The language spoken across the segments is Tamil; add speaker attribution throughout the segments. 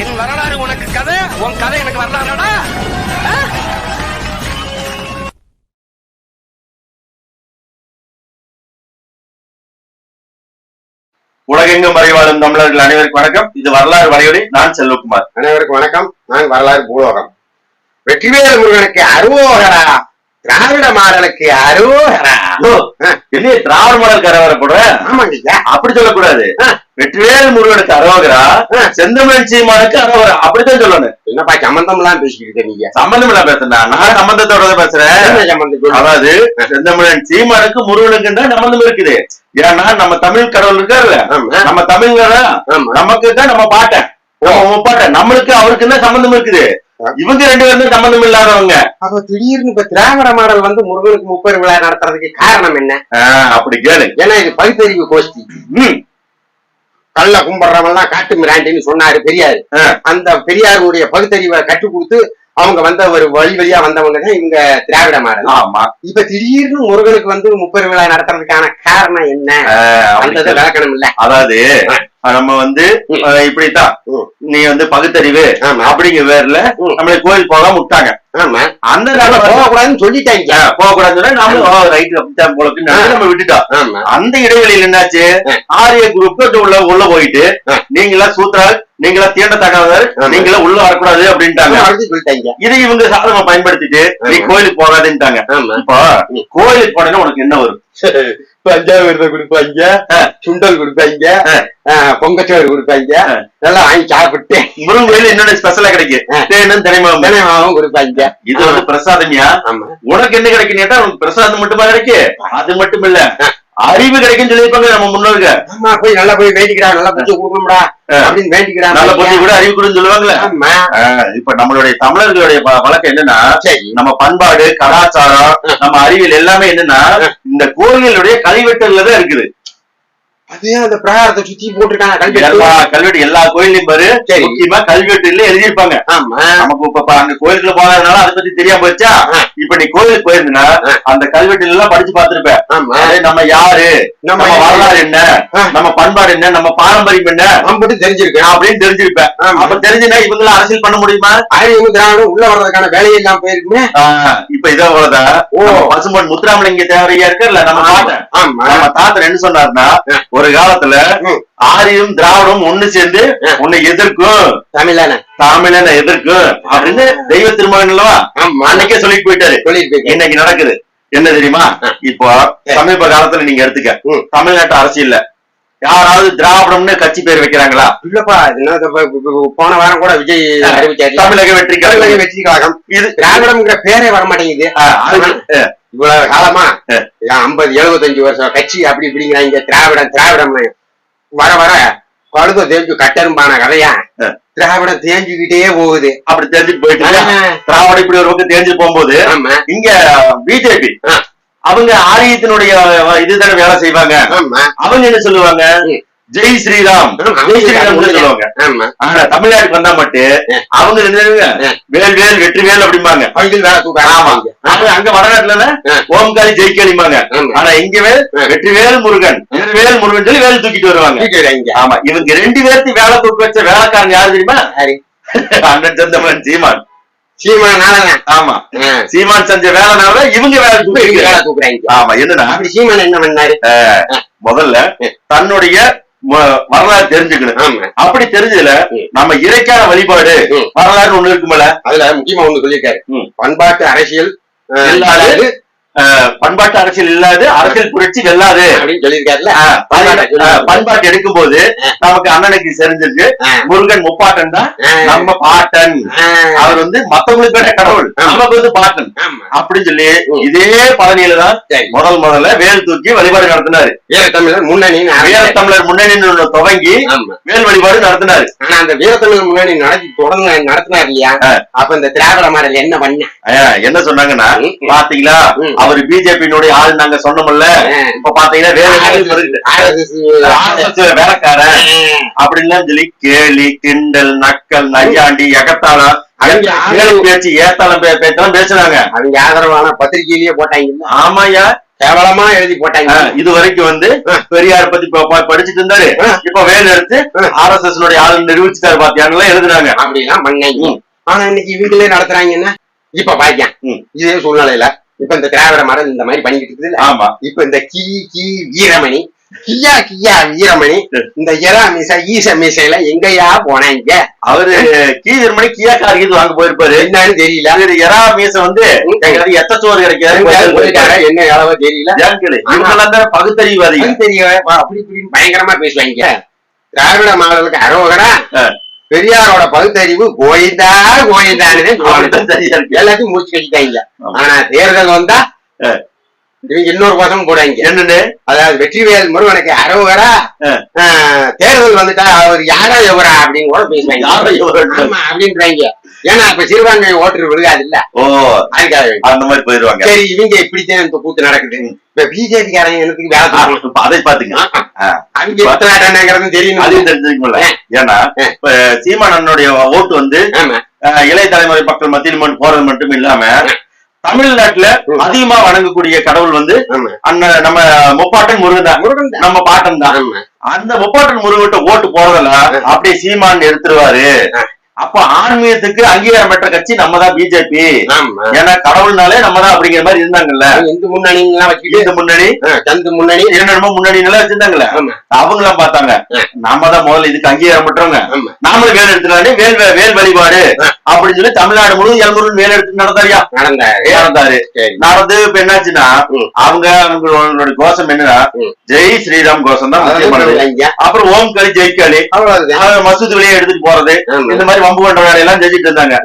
Speaker 1: என் வரலாறு உனக்கு கதை, உன் கதை எனக்கு வரலாறுடா.
Speaker 2: உலகெங்கும் வரைவாழும் தமிழர்கள் அனைவருக்கும் வணக்கம். இது வரலாறு வரையொலி. நான் செல்வகுமார்.
Speaker 3: அனைவருக்கும் வணக்கம். நான் வரலாறு பூலோகம். வெற்றிவேல் முருகனுக்கு அரோகரா, திராவிட மாடலுக்கு அரோகரா.
Speaker 2: என்ன திராவிட மாடலுக்கு அரோகரா போடுற?
Speaker 3: ஆமாங்க,
Speaker 2: அப்படி சொல்லக்கூடாது. வெற்றிவேல் முருகனுக்கு அரோகரா, செந்தமிழன் சீமானுக்கு அரோகரா, அப்படித்தான் சொல்லணும்.
Speaker 3: என்னப்பா சம்பந்தம் எல்லாம் பேசிக்கிட்டு நீங்க?
Speaker 2: சம்பந்தம் எல்லாம் பேசுறா? நான் சம்பந்தத்தோட பேசுறேன். அதாவது செந்தமிழன் சீமானுக்கு முருகனுக்கு தான் சம்பந்தம் இருக்குது. ஏன்னா நம்ம தமிழ் கடவுள் இருக்காருல்ல, நம்ம தமிழ்ல நமக்கு தான் நம்ம பாட்டேன், நம்ம முப்பாட்டன், நம்மளுக்கு அவருக்கு தான் சம்பந்தம் இருக்குது. இவங்க ரெண்டு பேரும் சம்பந்தம் இல்லாதவங்க.
Speaker 3: அப்ப திடீர்னு இப்ப திராவிட மாடல் வந்து முருகனுக்கு முப்பெரு விழா நடத்துறதுக்கு காரணம் என்ன?
Speaker 2: அப்படி கேளு.
Speaker 3: ஏன்னா இது பகுத்தறிவு கோஷ்டி. கல்ல கும்பிடுறவெல்லாம் காட்டு மிராண்டின்னு சொன்னாரு பெரியாரு. அந்த பெரியாருடைய பகுத்தறிவை கற்றுக் கொடுத்து அவங்க வந்த ஒரு வழியா வந்தவங்க தான் இவங்க திராவிட மாடல்.
Speaker 2: ஆமா.
Speaker 3: இப்ப திடீர்னு முருகனுக்கு வந்து முப்பெரு விழா நடத்துறதுக்கான காரணம் என்ன? அந்த விளக்கணம் இல்ல.
Speaker 2: அதாவது நம்ம வந்து இப்படித்தான், நீ வந்து பகுத்தறிவு அப்படிங்கிற பேர்ல நம்மள கோயில் போக விட்டாங்க. அந்த
Speaker 3: போகக்கூடாதுன்னு சொல்லிட்டாங்க.
Speaker 2: போகக்கூடாதுன்னு நாமளும் ரைட் நம்ம விட்டுட்டோம். அந்த இடைவெளியில் என்னாச்சு, ஆரிய குரூப் உள்ள போயிட்டு நீங்களா சூத்திரால், நீங்களா தீண்டத்தக்கவர், நீங்களா உள்ள வரக்கூடாது அப்படின்ட்டாங்க. இதை இவங்க சாதமா பயன்படுத்திட்டு நீ கோயிலுக்கு போகாதுன்ட்டாங்க. இப்போ கோயிலுக்கு போனேன்னா உனக்கு என்ன வரும்?
Speaker 3: பஞ்சாப் விருதை கொடுப்பாங்க, சுண்டல் கொடுப்பாங்க, பொங்கச்சோறு கொடுப்பாங்க, நல்லா வாங்கி சாப்பிட்டு
Speaker 2: முருகன் கோயில் என்னோட ஸ்பெஷலா கிடைக்கும்,
Speaker 3: தினைமாவும் கொடுப்பாங்க.
Speaker 2: இது வந்து பிரசாதமியா? உனக்கு என்ன கிடைக்கும் கேட்டா உனக்கு பிரசாதம் மட்டுமா கிடைக்கு? அது மட்டும் இல்ல, அறிவு கிடைக்கும் சொல்லியிருப்பாங்க நம்ம முன்னோர்கள்.
Speaker 3: ஆமா, போய் நல்லா போய் வேண்டிக்கிறா, நல்லா புத்தி கொடுக்கணும்டா அப்படின்னு வேண்டிக்கிறா,
Speaker 2: நல்ல புத்தி கூட அறிவு கூட சொல்லுவாங்கல்ல. இப்ப நம்மளுடைய தமிழர்களுடைய வழக்கம் என்னன்னா, நம்ம பண்பாடு, கலாச்சாரம், நம்ம அறிவியல் எல்லாமே என்னன்னா இந்த கோயிலுடைய கல்வெட்டுலதான் இருக்குது.
Speaker 3: அதே அந்த பிரகாரத்தை சுத்தி போட்டுருக்காங்க
Speaker 2: கல்வெட்டு. எல்லா கோயிலையும் பாரு, முக்கியமா கல்வெட்டுல எழுதியிருப்பாங்க. நமக்கு இப்ப அந்த கோயிலுக்குள்ள போனதுனால அதை பத்தி தெரியாம போச்சா? இப்ப நீ கோயிலுக்கு போயிருந்தா அந்த கல்வெட்டுல எல்லாம் படிச்சு பாத்துருப்ப. நம்ம யாரு, நம்ம வரலாறு என்ன, நம்ம பண்பாடு என்ன, நம்ம பாரம்பரியம் என்ன
Speaker 3: அப்படின்னு தெரிஞ்சிருக்கேன் அப்படின்னு
Speaker 2: தெரிஞ்சிருப்பேன். அப்ப தெரிஞ்சுனா இவங்க அரசியல் பண்ண முடியுமா?
Speaker 3: உள்ள வர்றதுக்கான வேலையை எல்லாம் போயிருக்குமே.
Speaker 2: இப்ப இதை போலதான் பசும்பொன் முத்துராமலிங்க தேவரையா இருக்கல, நம்ம தாத்தன் என்ன சொன்னாருன்னா, ஒரு காலத்துல ஆரியும் திராவிடம் ஒண்ணு சேர்ந்து உன்னை எதிர்க்கும், தமிழனை எதிர்க்கும் அப்படின்னு தெய்வ திருமணம் அன்னைக்கே சொல்லிட்டு போயிட்டாரு. இன்னைக்கு நடக்குது என்ன தெரியுமா? இப்போ சமீப காலத்துல நீங்க எடுத்துக்க, தமிழ்நாட்டு அரசியல்ல யாராவது திராவிடம்னு கட்சி பேர் வைக்கிறாங்களா?
Speaker 3: இல்லப்பா, போன வாரம் கூட விஜய் அறிவிச்சாரு,
Speaker 2: தமிழக வெற்றி
Speaker 3: கழகம். இது திராவிடம்ங்கிற பேரே வரமாட்டேங்குது. இவ்வளவு காலமா 50-75 வருஷம் கட்சி அப்படி இப்படிங்கிறாங்க. திராவிடம் வர வர கழுத தேஞ்சு கட்டரும்பான கதையா திராவிடம் தேஞ்சுக்கிட்டே போகுது.
Speaker 2: அப்படி தெரிஞ்சுட்டு போயிட்டு திராவிடம் இப்படி ஒரு பக்கம் தேஞ்சு போகும்போது இங்க பிஜேபி அவங்க ஆரியத்தினுடைய இதுதானே வேலை செய்வாங்க. அவங்க என்ன சொல்லுவாங்க, ஜெய் ஸ்ரீராம், ஜெய் ஸ்ரீராம் சொல்லுவாங்க. ஆனா தமிழ்நாட்டுக்கு வந்தா மட்டும் அவங்க வேல் வேல் வெற்றிவேல் அப்படிம்பாங்க. அங்க வடநாட்டுல ஓம்காரி ஜெய்காலிம்பாங்க. ஆனா இங்கவே வெற்றிவேல் முருகன், வேல் முருகன் சொல்லி வேலை தூக்கிட்டு வருவாங்க. ஆமா, இவங்க ரெண்டு பேருக்கு வேலை தூக்கி வச்ச வேலைக்காரன் யாரு தெரியுமா? அண்ணன் செந்தமிழன் சீமான். ஆமா, சீமான் செஞ்ச வேலைனால இவங்க வேலை தூக்குறாங்க. ஆமா, என்னன்னா
Speaker 3: சீமான் என்ன பண்ணாரு,
Speaker 2: முதல்ல தன்னுடைய வரலாறு தெரிஞ்சுக்கணும். அப்படி தெரிஞ்சதுல நம்ம இறைக்கான வழிபாடு வரலாறு ஒண்ணு இருக்குமல,
Speaker 3: அதுல முக்கியமா ஒண்ணு சொல்லியிருக்காரு, பண்பாட்டு அரசியல்
Speaker 2: பண்பாட்டு அரசியல் இல்லாது அரசியல் புரட்சி வெல்லாது
Speaker 3: அப்படின்னு சொல்லியிருக்காருல்ல.
Speaker 2: பண்பாட்டு எடுக்கும் போது நமக்கு அண்ணனுக்கு தெரிஞ்சிருக்கு, முருகன் முப்பாட்டன் தான் நம்ம பாட்டன், அவர் வந்து மத்தவங்களுக்கு கடவுள், நமக்கு வந்து பாட்டன் அப்படின்னு சொல்லி இதே பழனியில தான் முதல்ல வேல் தூக்கி வழிபாடு நடத்தினாரு.
Speaker 3: வீரத்தமிழர்
Speaker 2: முன்னணி துவங்கி வேல் வழிபாடு நடத்தினாரு.
Speaker 3: ஆனா அந்த வீரத்தமிழர் முன்னணி நடத்தினார் இல்லையா? அப்ப இந்த திராவிட மாடல் என்ன பண்ண
Speaker 2: என்ன சொன்னாங்கன்னா, பாத்தீங்களா அவரு பிஜேபியினுடைய ஆள் நாங்க சொன்னோம்ல, இப்ப பாத்தீங்கன்னா வேலைக்காரன் அப்படின்னு சொல்லி கேலி கிண்டல் நக்கல் நையாண்டி எகத்தாளம் பேச்சு ஏத்தாளம் பேச்சாலும் பேசுறாங்க.
Speaker 3: அவங்க ஆதரவான பத்திரிகையிலேயே போட்டாங்க.
Speaker 2: ஆமாயா,
Speaker 3: கேவலமா எழுதி போட்டாங்க.
Speaker 2: இது வரைக்கும் வந்து பெரியார் பத்தி படிச்சுட்டு இருந்தாரு, இப்ப வேலை எடுத்து RSS ஆளு நிரூபிச்சுட்டாரு பாத்தியான்னு எழுதுறாங்க.
Speaker 3: அப்படின்னா மண்ணாங்க. ஆனா இன்னைக்கு வீட்டுலயே நடத்துறாங்கன்னா இப்ப பாக்கியா இதே சூழ்நிலையில இப்ப இந்த திராவிட மரம் இந்த மாதிரி பண்ணிக்கிட்டு இருக்குது.
Speaker 2: ஆமா,
Speaker 3: இப்ப இந்த கி வீரமணி கியா வீரமணி இந்த ஈச மீசையில எங்கயா போனாங்க?
Speaker 2: அவரு வீரமணி கியா கார் இது வாங்க போயிருப்பாரு,
Speaker 3: என்னன்னு தெரியல.
Speaker 2: எறா மீச வந்து எத்த சோறு கிடைக்காது,
Speaker 3: என்ன அளவோ தெரியல.
Speaker 2: பகுத்தறிவாதி
Speaker 3: அப்படி இப்படின்னு பயங்கரமா பேசுவாங்க. திராவிட மாடலுக்கு அரோகரா, பெரியாரோட பகுத்தறிவு கோயிந்தான்னு எல்லாத்தையும் முடிச்சு கட்டிட்டாங்க. ஆனா தேர்தல் வந்தா இவங்க இன்னொரு பசங்க போடுவாங்க. என்னன்னு, அதாவது வெற்றிவேல் முருகனுக்கு அரோகரா, தேர்தல் வந்துட்டா அவர் யாரோ எவரா அப்படின்னு கூட பேசுவாங்க. அப்படின்றாங்க. ஏன்னா இப்ப சிறுபான்மை ஓட்டு விழுகாது இல்ல. அதுக்காக
Speaker 2: அந்த மாதிரி போயிருவாங்க.
Speaker 3: சரி, இவங்க இப்படித்தான் இப்ப கூத்து நடக்குது. இப்ப பிஜேபி காரங்க எனக்கு வேலை
Speaker 2: அதை பாத்துங்க,
Speaker 3: அவங்க தெரியும்,
Speaker 2: அதையும் தெரிஞ்சுக்கல. ஏன்னா இப்ப சீமானனுடைய ஓட்டு வந்து இளைய தலைமுறை மக்கள் மத்தியில் போறது மட்டும் இல்லாம தமிழ்நாட்டுல அதிகமா வணங்கக்கூடிய கடவுள் வந்து நம்ம முப்பாட்டன் முருகன் தான், நம்ம பாட்டன் தான். அந்த முப்பாட்டன் முருகன்கிட்ட ஓட்டு போறதுல அப்படியே சீமான் எடுத்துருவாரு. அப்ப ஆன்மீகத்துக்கு அங்கீகாரம் பெற்ற கட்சி நம்ம தான் பிஜேபி. ஏன்னா கடவுள்னாலே நம்ம தான் அப்படிங்கிற மாதிரி இருந்தாங்கல்ல.
Speaker 3: இந்து முன்னணி
Speaker 2: முன்னணி என்னென்னமோ முன்னணி எல்லாம் வச்சிருந்தாங்கல்ல. அவங்க எல்லாம் பார்த்தாங்க நாம தான் முதல்ல இதுக்கு அங்கீகாரம் பெற்றவங்க, நாமளும் வேலை எடுத்துனாலே வேல் வழிபாடு அப்படின்னு சொல்லி தமிழ்நாடு முழுவதும் 700 வேலை எடுத்து நடந்தாரு. நடந்து இப்ப என்னாச்சுன்னா அவங்களோட கோஷம் என்னன்னா ஜெய் ஸ்ரீராம் கோஷம் தான். அப்புறம் ஓம் களி ஜெய் களி, மசூதி வழியா எடுத்துட்டு போறது, இந்த மாதிரி வம்பு பண்ற வேலையெல்லாம் செஞ்சுட்டு இருந்தாங்க.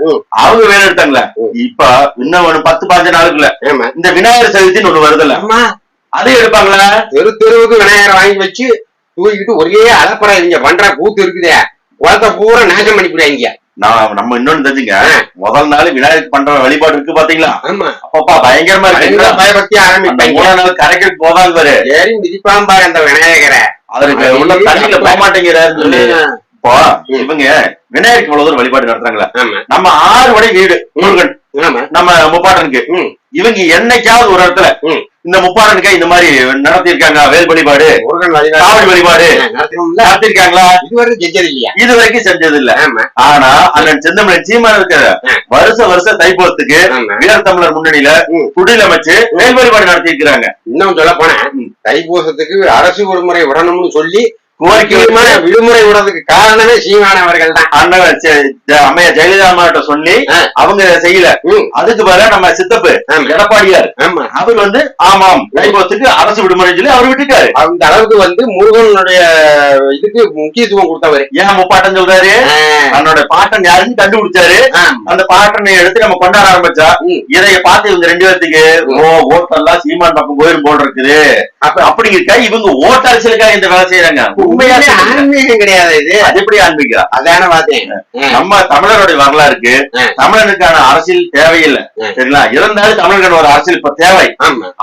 Speaker 2: அவங்க வேலை எடுத்தாங்களே. இப்ப இன்னும் 10-15 நாளுக்குள்ள இந்த விநாயகர் சதுர்த்தின்னு ஒண்ணு வருதுல்ல, அதே எடுப்பாங்களா? தெருவுக்கு விநாயகரை வாங்கி வச்சு தூக்கிட்டு ஒரே அலப்பற இங்க பண்ற கூத்து இருக்குதே, உலகத்தை பூரா நாசம் பண்ணிவிடுவாங்க. நம்ம இன்னொன்னு தெரிஞ்சுங்க, முதல் நாள் விநாயகர் பண்ற வழிபாடு இருக்கு பாத்தீங்களா, அப்பப்பா பயங்கரமா இருக்கு. பயபக்தி ஆரம்பிப்பாங்க. 3 நாள் கரைக்கு போவாங்க பாரு, ஏறி மிதிப்பாம் பாரு அந்த விநாயகரை. அவருக்கு உள்ள தண்ணியில போக மாட்டேங்கிறாருன்னு சொல்லி இப்போ இவங்க விநாயகருக்கு இவ்வளவு தூரம் வழிபாடு நடத்துறாங்களா. நம்ம 6 வடை வீடு முருகன் நம்ம முப்பாட்டனுக்கு, இவங்க என்னைக்காவது ஒரு இடத்துல இந்த முப்பாட்டனுக்கு இந்த மாதிரி நடத்திருக்காங்க வேல் வழிபாடு காவடி வழிபாடு நடத்திருக்காங்களா? இது வரைக்கும் செஞ்சது இல்ல. ஆனா அண்ணன் செந்தமிழன் சீமான் இருக்கிற வருஷம் தைப்பூசத்துக்கு வீர தமிழர் முன்னணியில குடியில் அமைச்சு வேல் வழிபாடு நடத்தி இருக்கிறாங்க. இன்னும் சொல்ல போன தைப்பூசத்துக்கு அரசு விடுமுறை விடணும்னு சொல்லி கோரிக்கையுமான விடுமுறை விடுறதுக்கு காரணமே சீமானவர்கள் தான். அம்மையா ஜெயலலிதா அம்மாட்ட சொல்லி அவங்க செய்யல. அதுக்கு பதிலா நம்ம சித்தப்பு எடப்பாடியார் அவர் வந்து ஆமாம் தைப்பூசத்துக்கு அரசு விடுமுறை சொல்லி அவர் விட்டுட்டாரு. அந்த அளவுக்கு வந்து முருகனுடைய இதுக்கு முக்கியத்துவம் கொடுத்தவர். ஏன் முப்பாட்டன் சொல்றாரு? தன்னோட பாட்டன் யாருன்னு கண்டுபிடிச்சாரு. அந்த பாட்டனை எடுத்து நம்ம கொண்டாட ஆரம்பிச்சா இதைய பார்த்து இவங்க 2 பேர்த்துக்கு ஓட்டெல்லாம் சீமான் பக்கம் கோயில் போல் இருக்குது. அப்படி இருக்கா இவங்க ஓட்ட அரசியலுக்காக இந்த வேலை செய்யறாங்க. உண்மையாலே ஆன்மீகம் கிடையாது இது. அது எப்படி ஆன்மீகம்? அதான பார்த்தேன். நம்ம தமிழருடைய வரலாறுக்கு தமிழனுக்கான அரசியல் தேவையில்லை சரிங்களா. இருந்தாலும் தமிழர்கள் ஒரு அரசியல் இப்ப தேவை.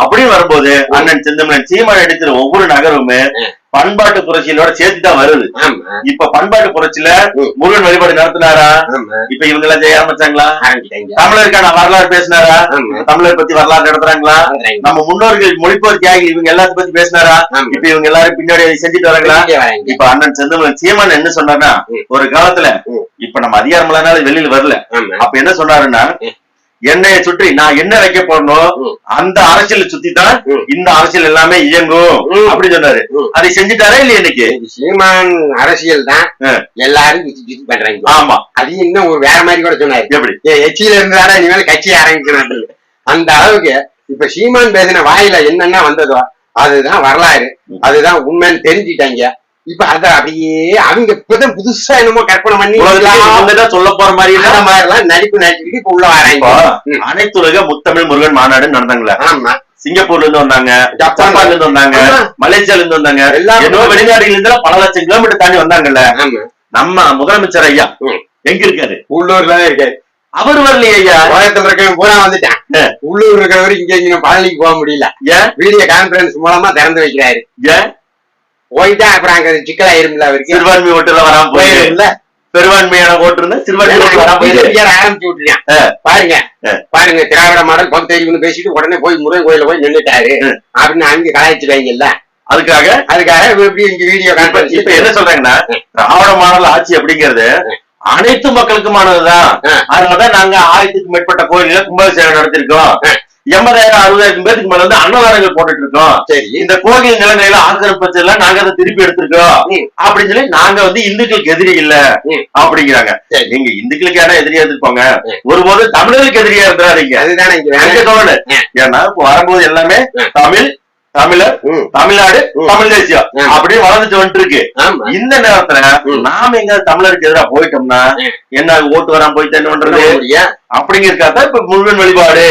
Speaker 2: அப்படின்னு வரும்போது அண்ணன் செந்தமிழன் சீமான் எடுக்கிற ஒவ்வொரு நகரமுமே பண்பாட்டு புரட்சியோட சேர்த்துதான் வருது. இப்ப பண்பாட்டு புரட்சியில முருகன் வழிபாடு நடத்தினாரா? இப்ப இவங்க எல்லாம் செய்ய ஆரம்பிச்சாங்களா? தமிழருக்கான வரலாறு பேசினாரா? தமிழர் பத்தி வரலாறு நடத்துறாங்களா? நம்ம முன்னோர்கள் மொழிப்போர் தியாகி இவங்க எல்லாத்தையும் பத்தி பேசினாரா? இப்ப இவங்க எல்லாரும் பின்னாடி செஞ்சுட்டு வராங்களா? இப்ப அண்ணன் செந்தமிழன் சீமான் என்ன சொன்னார்னா, ஒரு காலத்துல இப்ப நம்ம அதிகாரம் இல்லைனாலும் வெளியில வரல, அப்ப என்ன சொன்னாருன்னா, என்னைய சுற்றி நான் என்ன வைக்க போறணும் அந்த அரசியலை சுத்தி தான் இந்த அரசியல் எல்லாமே இயங்கும் அப்படி சொன்னாரு. அதை செஞ்சுட்டாரா இல்லையா? இன்னைக்கு சீமான் அரசியல் தான் எல்லாரும் பண்றாங்க. ஆமா, அது இன்னும் ஒரு வேற மாதிரி கூட சொன்னாரு. எப்படி எச்சியில இருந்தாரா இனிமேல் கட்சி ஆரம்பிக்கிறாங்க. அந்த அளவுக்கு இப்ப சீமான் பேசின வாயில என்னென்ன வந்ததோ அதுதான் வரலாறு, அதுதான் உண்மைன்னு தெரிஞ்சுட்டாங்க. இப்ப அத அப்படியே அவங்க இப்பதான் புதுசா என்னமோ கற்பனை பண்ணி சொல்ல போற மாதிரி எல்லாம் நடிப்பு நடிச்சுக்கிட்டு இப்ப உள்ள வராங்க. அனைத்து உலக முத்தமிழ் முருகன் மாநாடு நடந்தாங்களா? ஆமா, சிங்கப்பூர்ல இருந்து வந்தாங்க, ஜப்பான்ல இருந்து வந்தாங்க, மலேசியால இருந்து வந்தாங்க, ஏதோ வெளிநாடுகள் இருந்து பல லட்சம் கிலோமீட்டர் தாண்டி வந்தாங்கல்ல. நம்ம முதலமைச்சர் ஐயா எங்க இருக்காரு? உள்ளூர்ல தான் இருக்காரு. அவர் வரலையே ஐயா, உலகத்துல இருக்க பூரா வந்துட்டான். உள்ளூர் இருக்கிறவரு இங்க பழனிக்கு போக முடியல. ஏன்? வீடியோ கான்பரன்ஸ் மூலமா திறந்து வைக்கிறாரு. ஏன் போயிட்டா அப்புறம் அங்க சிக்கலாயிரும்ல, அவருக்கு சிறுபான்மை ஓட்டுல வராம போயிரும்ல. பெரும்பான்மையான ஓட்டு இருந்தா சிறுபான்மை
Speaker 3: ஆரம்பிச்சு விட்டுருக்கேன். பாருங்க திராவிட மாடல் பகுத்தறிவுன்னு பேசிட்டு உடனே போய் முருகன் கோயில போய் நின்னுட்டாரு அப்படின்னு அங்க கலாய்ச்சிருவாங்கல்ல. அதுக்காக இப்படி இங்க வீடியோ கான்ஃபரன்ஸ்
Speaker 2: இப்ப என்ன சொல்றாங்கன்னா திராவிட மாடல் ஆட்சி அப்படிங்கிறது அனைத்து மக்களுக்குமானதுதான். அதனாலதான் நாங்க 1000க்கும் மேற்பட்ட கோயில்ல கும்பாபிஷேகம் நடத்திருக்கோம். 80,000 60,000 பேருக்கு மேல வந்து அன்னதானங்கள் போட்டுட்டு இருக்கோம். இந்த கோவில் நிலங்களை ஆக்கிரமிப்பு எல்லாம் நாங்க அதை திருப்பி எடுத்திருக்கோம் அப்படின்னு சொல்லி நாங்க வந்து இந்துக்களுக்கு எதிரி இல்ல அப்படிங்கிறாங்க. நீங்க இந்துக்களுக்கு யாரா எதிரியா இருந்திருப்பாங்க, ஒருபோது தமிழருக்கு எதிரியா இருந்தாருங்க. அதுதானே தோணு. ஏன்னா இப்ப வரும்போது எல்லாமே தமிழர் தமிழ்நாடு தமிழ் தேசியம் அப்படியே வளர்ந்துட்டு வந்துட்டு இருக்கு. இந்த நேரத்துல நாம எங்க தமிழருக்கு எதிராக போயிட்டோம்னா என்ன ஓட்டு வராம போயிட்டு என்ன பண்றது அப்படிங்கிறதுக்காக இப்ப முருகன் வழிபாடு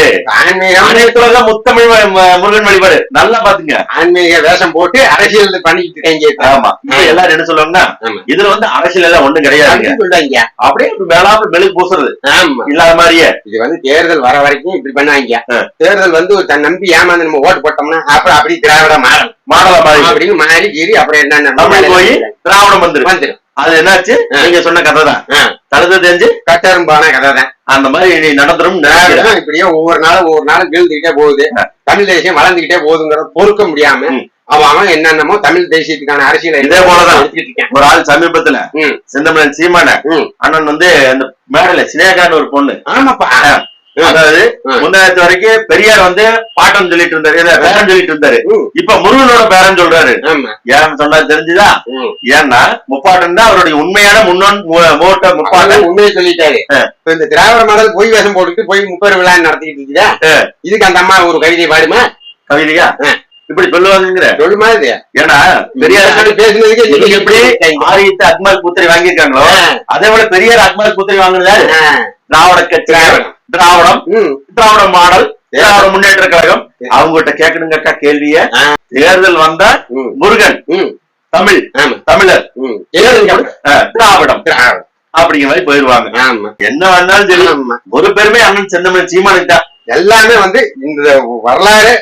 Speaker 2: ஆணையத்துலதான் முத்தமிழ் முருகன் வழிபாடு நல்லா பாத்துங்க.
Speaker 3: ஆன்மீக வேஷம் போட்டு அரசியல் பண்ணிட்டு இருக்காங்க.
Speaker 2: ஆமா எல்லாரும் என்ன சொல்லுவாங்கன்னா இதுல வந்து அரசியல் எல்லாம் ஒண்ணும் கிடையாது அப்படியே மேலாப்ப மெழுகு பூசுறது இல்லாத மாதிரியே. இது வந்து தேர்தல் வர வரைக்கும் இப்படி பண்ணாங்க. தேர்தல் வந்து தன் நம்பி ஏமாந்து நம்ம ஓட்டு போட்டோம்னா அப்புறம் அப்படி திராவிட மாடலா அப்படின்னு மாறி கீறி அப்புறம் என்ன போய் திராவிடம் வந்துடும். அது என்னாச்சு நீங்க சொன்ன கதை தான். கழுத தெரிஞ்சு
Speaker 3: கட்டரும்பான கதை தான்.
Speaker 2: அந்த மாதிரி நடந்துரும்.
Speaker 3: இப்படியே ஒவ்வொரு நாளும் வீழ்ந்துகிட்டே போகுது. தமிழ் தேசியம் வளர்ந்துகிட்டே போகுதுங்கிறத பொறுக்க முடியாம அவன் என்னென்னமோ தமிழ் தேசியத்துக்கான அரசியல்
Speaker 2: இதே போலதான் ஒரு ஆள் சமீபத்துல செந்தமிழன் சீமான அண்ணன் வந்து அந்த மேடல சினேகான்னு ஒரு பொண்ணு.
Speaker 3: ஆமாப்பா.
Speaker 2: அதாவது முன்னாடி வரைக்கும் பெரியார் வந்து பாட்டம் சொல்லிட்டு இருந்தாரு, பேரன் சொல்லிட்டு இருந்தாரு. இப்ப முருகனோட பேரன் சொல்றாரு. ஏன் சொன்னா தெரிஞ்சுதா? ஏன்னா முப்பாட்டன் தான் அவருடைய உண்மையான முப்பாட்டன்
Speaker 3: உண்மையை சொல்லிட்டாரு. இந்த திராவிட மாடல் பொய் வேஷம் போட்டுட்டு போய் முப்பெரு விழா நடத்திட்டு இருக்குதா? இதுக்கு அந்த அம்மா ஒரு கவிதை பாடுமா?
Speaker 2: கவிதையா இப்படி சொல்லுவாங்க
Speaker 3: சொல்லுமா? இது
Speaker 2: ஏன்னா பெரியார் பேசுனதுக்கு எப்படி ஆரியத்தை அக்மல் புத்திரி வாங்கியிருக்காங்களோ அதே விட பெரியார் அக்மல் புத்திரி வாங்கினதாரு திராவிட கட்சி, திராவிட மாடல், திராவிட முன்னேற்ற கழகம். அவங்ககிட்ட கேட்கணுங்கக்கா கேள்விய. தேர்தல் வந்தா முருகன் தமிழர் திராவிடம் அப்படிங்கிற மாதிரி போயிருவாங்க. என்ன வேணாலும் சரி ஒரு பெருமை அண்ணன் செந்தமிழன் சீமானுக்கு தான்.
Speaker 3: எல்லாமே வந்து இந்த வரலாறு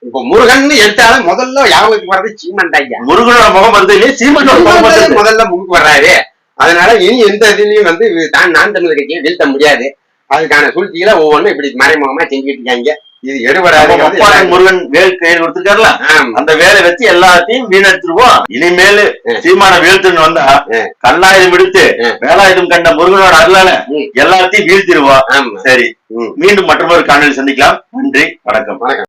Speaker 3: இப்ப முருகன் எடுத்தாலும் முதல்ல யாபத்துக்கு வர்றது சீமான் தான்.
Speaker 2: முருகனோட முகம் வருது இல்லையா, சீமானோட முகம்
Speaker 3: முதல்ல முன்னுக்கு வர்றாரு. அதனால இனி எந்த இதுலயும் வந்து நான் தமிழர் கட்சியை வீழ்த்த முடியாது. அதுக்கான சூழ்ச்சிகளை ஒவ்வொன்றும் இப்படி மறைமுகமா செஞ்சுட்டு இருக்காங்க. இது எடுபடாது.
Speaker 2: முருகன் வேல் கையில் கொடுத்துருக்காருல, அந்த வேலை வச்சு எல்லாத்தையும் வீணடிச்சிருவோம். இனிமேல் சீமான வீழ்த்துன்னு வந்தா கல்லாயுதம் எடுத்து வேலாயுதம் கண்ட முருகனோட அருளால எல்லாத்தையும் வீழ்த்திருவோம். சரி, மீண்டும் மற்றொரு காணொலி சந்திக்கலாம். நன்றி, வணக்கம்.